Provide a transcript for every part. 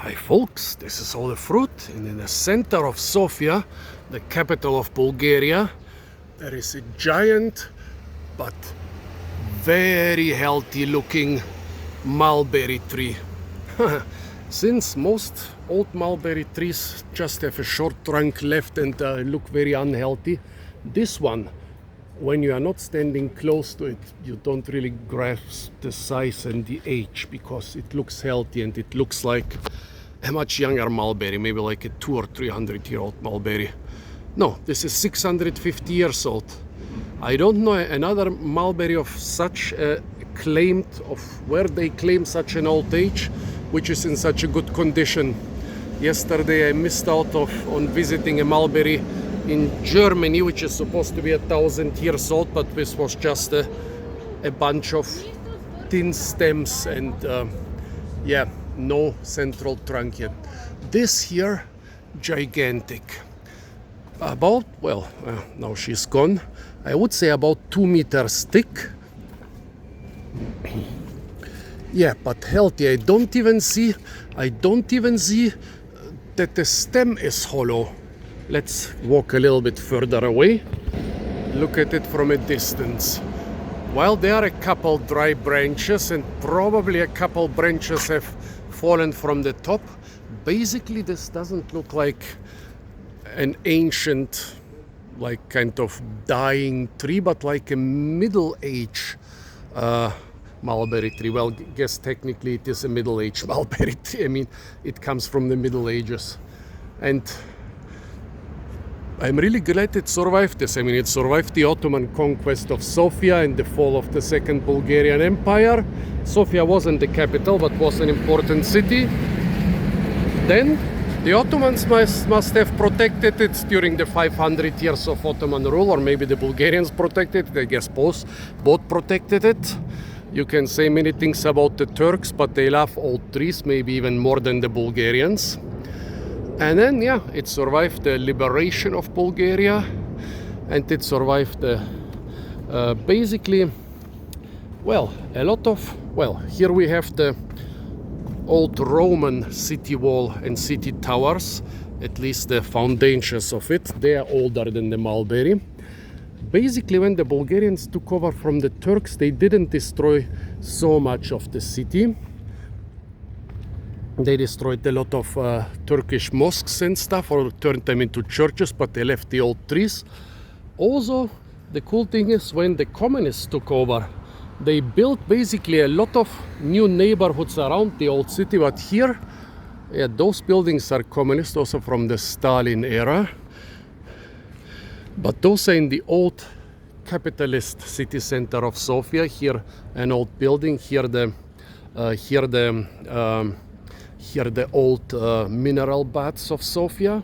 Hi folks, this is all the fruit, and in the center of Sofia, the capital of Bulgaria, there is a giant but very healthy looking mulberry tree. Since most old mulberry trees just have a short trunk left and look very unhealthy, this one, when you are not standing close to it, you don't really grasp the size and the age, because it looks healthy and it looks like a much younger mulberry, maybe like a 200 or 300-year-old mulberry. No, this is 650 years old. I don't know another mulberry of such a claimed, of where they claim such an old age, which is in such a good condition. Yesterday I missed out on visiting a mulberry in Germany, which is supposed to be 1,000 years old, but this was just a bunch of thin stems and yeah, no central trunk yet. This here, gigantic. About, well, now she's gone. I would say about 2 meters thick. Yeah, but healthy. I don't even see that the stem is hollow. Let's walk a little bit further away. Look at it from a distance. While there are a couple dry branches and probably a couple branches have fallen from the top, basically this doesn't look like an ancient, like kind of dying tree, but like a middle-age mulberry tree. Well, I guess technically it is a middle-aged mulberry tree. I mean, it comes from the Middle Ages. And I'm really glad it survived this. I mean, it survived the Ottoman conquest of Sofia and the fall of the Second Bulgarian Empire. Sofia wasn't the capital, but was an important city. Then the Ottomans must have protected it during the 500 years of Ottoman rule, or maybe the Bulgarians protected it. I guess both protected it. You can say many things about the Turks, but they love old trees, maybe even more than the Bulgarians. And then, yeah, it survived the liberation of Bulgaria, and it survived basically, well, a lot of, well, here we have the old Roman city wall and city towers, at least the foundations of it. They are older than the mulberry. Basically, when the Bulgarians took over from the Turks, they didn't destroy so much of the city. They destroyed a lot of Turkish mosques and stuff, or turned them into churches, but they left the old trees. Also, the cool thing is, when the communists took over, they built basically a lot of new neighborhoods around the old city. But here, yeah, those buildings are communist, also from the Stalin era. But those are in the old capitalist city center of Sofia. Here, an old building. Here the old mineral baths of Sofia.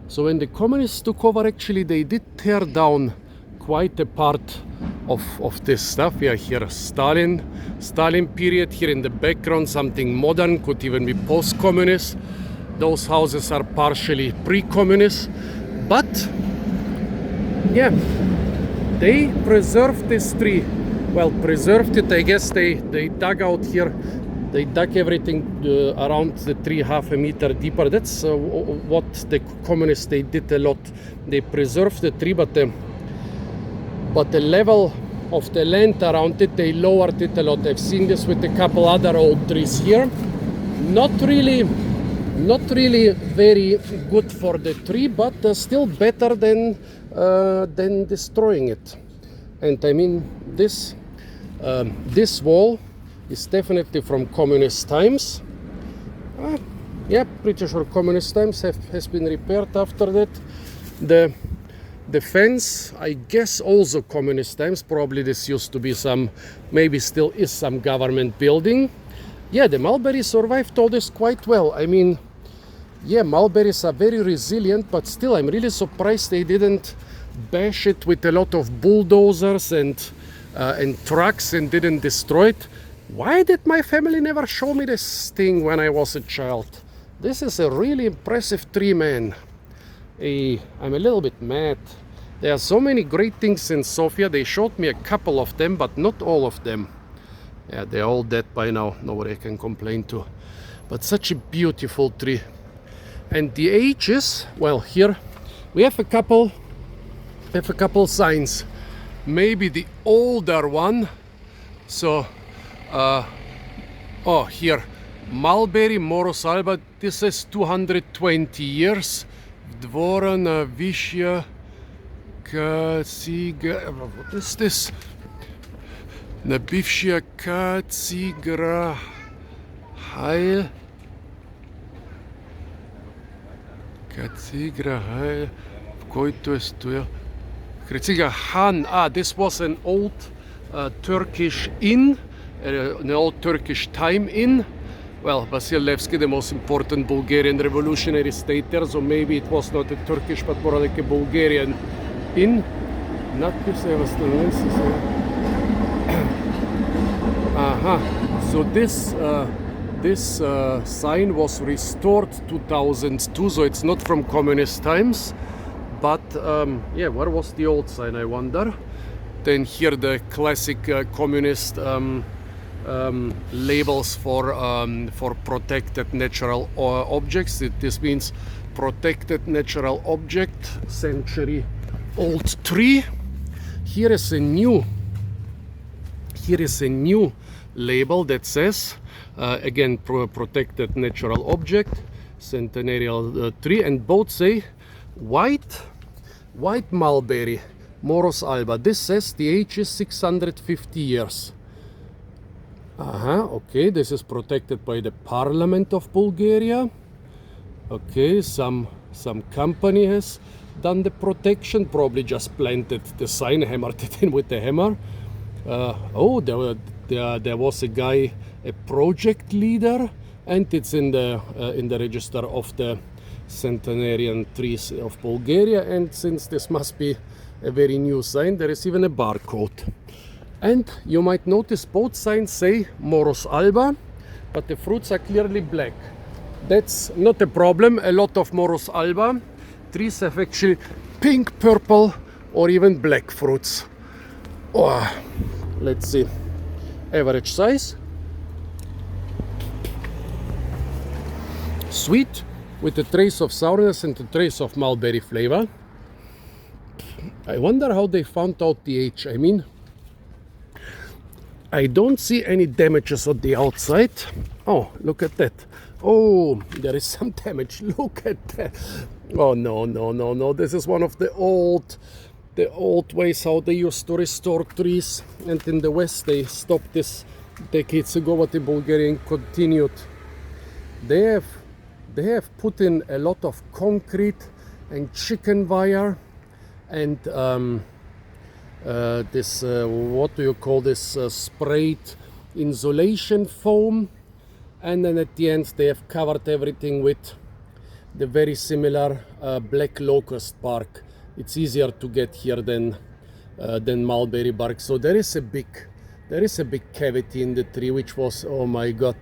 So when the communists took over, actually they did tear down quite a part of this stuff. Yeah, here Stalin period. Here in the background something modern, could even be post-communist. Those houses are partially pre-communist, but yeah, they preserved this tree. Well, preserved it, I guess they dug out here. They dug everything around the tree half a meter deeper. That's what the communists, they did a lot. They preserved the tree, but the level of the land around it, they lowered it a lot. I've seen this with a couple other old trees here. Not really very good for the tree, but still better than destroying it. And I mean, this wall is definitely from communist times. Yeah, pretty sure communist times has been repaired after that. The fence, I guess also communist times. Probably this used to be some, maybe still is some government building. Yeah, the mulberry survived all this quite well. I mean, yeah, mulberries are very resilient, but still I'm really surprised they didn't bash it with a lot of bulldozers and trucks and didn't destroy it. Why did my family never show me this thing when I was a child? This is a really impressive tree, man. I'm a little bit mad. There are so many great things in Sofia. They showed me a couple of them, but not all of them. Yeah, they're all dead by now. Nobody can complain to. but such a beautiful tree. And the ages, well, here we have a couple signs. Maybe the older one. So, oh, here, Mulberry, Morus alba. This is 220 years. Dvorana Vishya Katsigra. What is this? Nabivshya Katsigra Heil. Katsigra Heil. Който е стоял. Katsigra Han. Ah, this was an old Turkish inn, an old Turkish time inn. Well, Vasilevsky, the most important Bulgarian revolutionary state there, so maybe it was not a Turkish but more like a Bulgarian inn. So this sign was restored 2002, so it's not from communist times. But yeah, where was the old sign, I wonder? Then here the classic communist labels for protected natural objects. This means protected natural object, century-old tree. Here is a new label that says again protected natural object, centenarial tree, and both say white mulberry, Morus alba. This says the age is 650 years. Okay, this is protected by the Parliament of Bulgaria. Okay, some company has done the protection, probably just planted the sign, hammered it in with the hammer. Oh, there was a guy, a project leader, and it's in the register of the centenarian trees of Bulgaria. And since this must be a very new sign, there is even a barcode. And you might notice both signs say Morus alba, but the fruits are clearly black. That's not a problem. A lot of Morus alba trees have actually pink, purple, or even black fruits. Oh, let's see. Average size. Sweet, with a trace of sourness and a trace of mulberry flavor. I wonder how they found out the age. I mean, I don't see any damages on the outside. Oh, look at that. Oh, there is some damage. Look at that. Oh, no. This is one of the old ways how they used to restore trees. And in the West, they stopped this decades ago, but the Bulgarian continued. They have put in a lot of concrete and chicken wire and this what do you call this, sprayed insulation foam, and then at the end they have covered everything with the very similar black locust bark. It's easier to get here than mulberry bark. So there is a big cavity in the tree, which was, oh my god,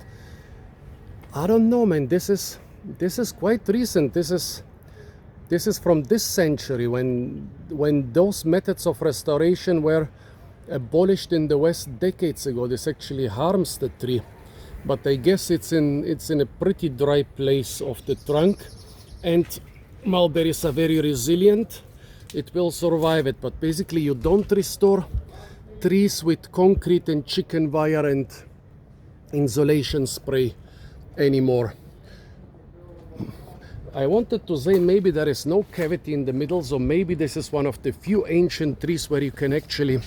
I don't know, man. This is quite recent. This is from this century, when those methods of restoration were abolished in the West decades ago. This actually harms the tree, but I guess it's in a pretty dry place of the trunk, and mulberries are very resilient. It will survive it, but basically you don't restore trees with concrete and chicken wire and insulation spray anymore. I wanted to say maybe there is no cavity in the middle, so maybe this is one of the few ancient trees where you can actually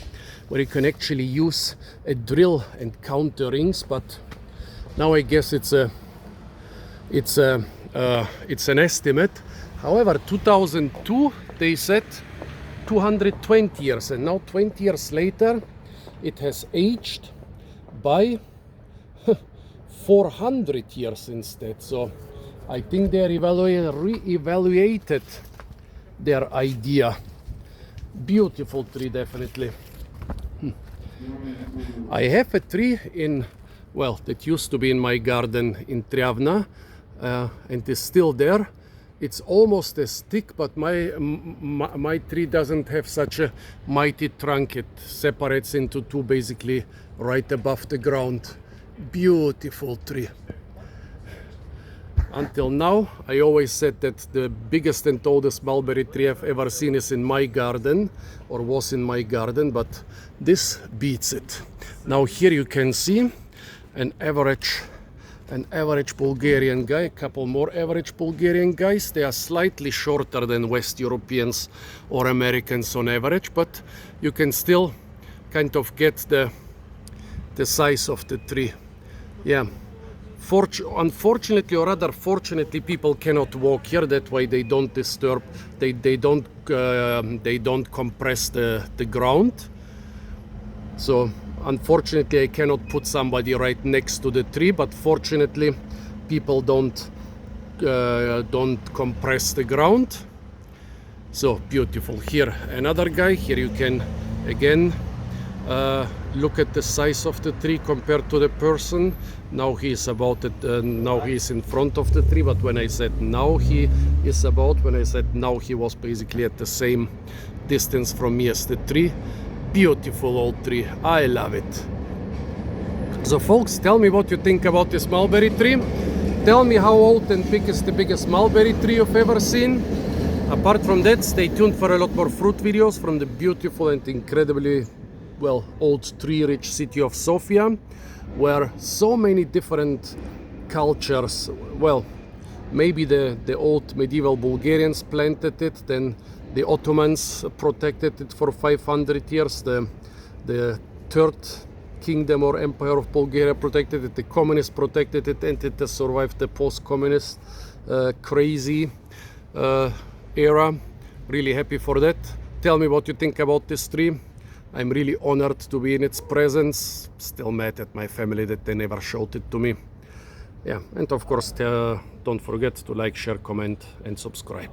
use a drill and count the rings. But now I guess it's an estimate. However, 2002 they said 220 years, and now 20 years later it has aged by 400 years instead. So I think they re-evaluated their idea. Beautiful tree, definitely. I have a tree that used to be in my garden in Triavna, and is still there. It's almost as thick, but my tree doesn't have such a mighty trunk. It separates into two, basically right above the ground. Beautiful tree. Until now, I always said that the biggest and oldest mulberry tree I've ever seen is in my garden, or was in my garden, but this beats it. Now here you can see an average Bulgarian guy, a couple more average Bulgarian guys. They are slightly shorter than West Europeans or Americans on average, but you can still kind of get the size of the tree. Yeah. Unfortunately, or rather fortunately, people cannot walk here. That way they don't disturb, they don't compress the ground. So unfortunately, I cannot put somebody right next to the tree, but fortunately people don't compress the ground. So beautiful. Here another guy. Here you can again look at the size of the tree compared to the person. Now he is about it. Now he is in front of the tree, but when I said now he is about, when I said now he was basically at the same distance from me as the tree. Beautiful old tree. I love it. So folks, tell me what you think about this mulberry tree. Tell me how old and big is the biggest mulberry tree you've ever seen. Apart from that, stay tuned for a lot more fruit videos from the beautiful and incredibly old tree-rich city of Sofia, where so many different cultures, maybe the old medieval Bulgarians planted it, then the Ottomans protected it for 500 years, the third kingdom or empire of Bulgaria protected it, the communists protected it, and it has survived the post-communist crazy era. Really happy for that. Tell me what you think about this tree. I'm really honored to be in its presence. Still mad at my family that they never showed it to me. Yeah, and of course don't forget to like, share, comment and subscribe.